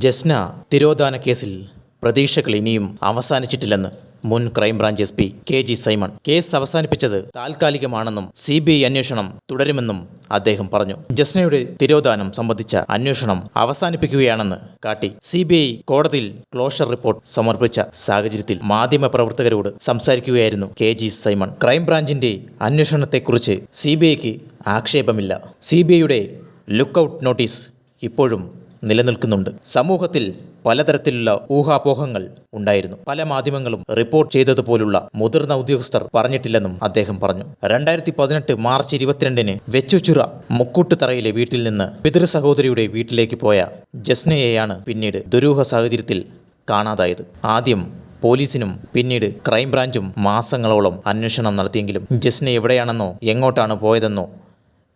ജസ്ന തിരോധാന കേസിൽ പ്രതീക്ഷകൾ ഇനിയും അവസാനിച്ചിട്ടില്ലെന്ന് മുൻ crime branch S P KG Simon. Case അവസാനിപ്പിച്ചത് താൽക്കാലികമാണെന്നും CBI അന്വേഷണം തുടരുമെന്നും അദ്ദേഹം പറഞ്ഞു. ജസ്നയുടെ തിരോധാനം സംബന്ധിച്ച അന്വേഷണം അവസാനിപ്പിക്കുകയാണെന്ന് കാട്ടി CBI കോടതിയിൽ ക്ലോഷർ റിപ്പോർട്ട് സമർപ്പിച്ച സാഹചര്യത്തിൽ മാധ്യമപ്രവർത്തകരോട് സംസാരിക്കുകയായിരുന്നു KG സൈമൺ. ക്രൈംബ്രാഞ്ചിന്റെ അന്വേഷണത്തെക്കുറിച്ച് CBIക്ക് ആക്ഷേപമില്ല. CBIയുടെ ലുക്കൌട്ട് നോട്ടീസ് ഇപ്പോഴും നിലനിൽക്കുന്നുണ്ട്. സമൂഹത്തിൽ പലതരത്തിലുള്ള ഊഹാപോഹങ്ങൾ ഉണ്ടായിരുന്നു. പല മാധ്യമങ്ങളും റിപ്പോർട്ട് ചെയ്തതുപോലുള്ള മുതിർന്ന ഉദ്യോഗസ്ഥർ പറഞ്ഞിട്ടില്ലെന്നും അദ്ദേഹം പറഞ്ഞു. 2018 മാർച്ച് 22 വെച്ചുചിറ മുക്കൂട്ടുതറയിലെ വീട്ടിൽ നിന്ന് പിതൃ സഹോദരിയുടെ വീട്ടിലേക്ക് പോയ ജസ്നയെയാണ് പിന്നീട് ദുരൂഹ സാഹചര്യത്തിൽ കാണാതായത്. ആദ്യം പോലീസിനും പിന്നീട് ക്രൈംബ്രാഞ്ചും മാസങ്ങളോളം അന്വേഷണം നടത്തിയെങ്കിലും ജസ്ന എവിടെയാണെന്നോ എങ്ങോട്ടാണ് പോയതെന്നോ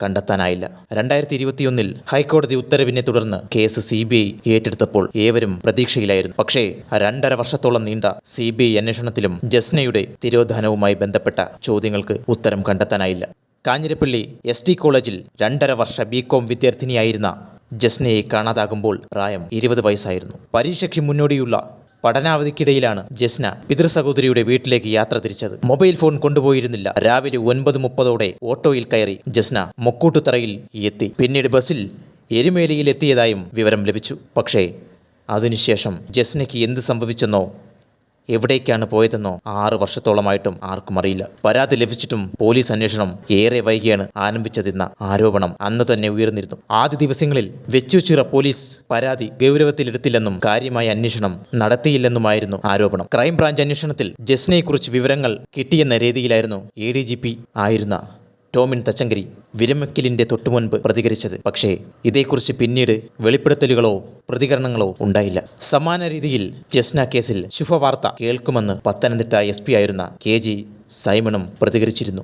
കണ്ടെത്താനായില്ല. 2021 ഹൈക്കോടതി ഉത്തരവിനെ തുടർന്ന് കേസ് CBI ഏറ്റെടുത്തപ്പോൾ ഏവരും പ്രതീക്ഷയിലായിരുന്നു. പക്ഷേ 2.5 വർഷത്തോളം നീണ്ട CBI അന്വേഷണത്തിലും ജസ്നയുടെ തിരോധാനവുമായി ബന്ധപ്പെട്ട ചോദ്യങ്ങൾക്ക് ഉത്തരം കണ്ടെത്താനായില്ല. കാഞ്ഞിരപ്പള്ളി ST കോളേജിൽ 2.5 വർഷ BCom വിദ്യാർത്ഥിനിയായിരുന്ന ജസ്നയെ കാണാതാകുമ്പോൾ പ്രായം 20 വയസ്സായിരുന്നു. പരീക്ഷയ്ക്ക് മുന്നോടിയുള്ള പഠനാവധിക്കിടയിലാണ് ജസ്ന പിതൃ സഹോദരിയുടെ വീട്ടിലേക്ക് യാത്ര തിരിച്ചത്. മൊബൈൽ ഫോൺ കൊണ്ടുപോയിരുന്നില്ല. രാവിലെ 9:30 ഓട്ടോയിൽ കയറി ജസ്ന മുക്കൂട്ടുതറയിൽ എത്തി. പിന്നീട് ബസ്സിൽ എരുമേലിയിൽ എത്തിയതായും വിവരം ലഭിച്ചു. പക്ഷേ അതിനുശേഷം ജസ്നയ്ക്ക് എന്ത് സംഭവിച്ചെന്നോ എവിടേക്കാണ് പോയതെന്നോ 6 വർഷത്തോളമായിട്ടും ആർക്കും അറിയില്ല. പരാതി ലഭിച്ചിട്ടും പോലീസ് അന്വേഷണം ഏറെ വൈകിയാണ് ആരംഭിച്ചതെന്ന ആരോപണം അന്ന് തന്നെ ഉയർന്നിരുന്നു. ആദ്യ ദിവസങ്ങളിൽ വെച്ചുചിറ പോലീസ് പരാതി ഗൗരവത്തിലെടുത്തില്ലെന്നും കാര്യമായ അന്വേഷണം നടത്തിയില്ലെന്നുമായിരുന്നു ആരോപണം. ക്രൈംബ്രാഞ്ച് അന്വേഷണത്തിൽ ജസ്നയെക്കുറിച്ച് വിവരങ്ങൾ കിട്ടിയെന്ന രീതിയിലായിരുന്നു ADGP ആയിരുന്ന ടോമിൻ തച്ചങ്കരി വിരമിക്കലിന്റെ തൊട്ടുമുൻപ് പ്രതികരിച്ചത്. പക്ഷേ ഇതേക്കുറിച്ച് പിന്നീട് വെളിപ്പെടുത്തലുകളോ പ്രതികരണങ്ങളോ ഉണ്ടായില്ല. സമാന രീതിയിൽ ജസ്ന കേസിൽ ശുഭവാർത്ത കേൾക്കുമെന്ന് പത്തനംതിട്ട SP ആയിരുന്ന KG സൈമണും പ്രതികരിച്ചിരുന്നു.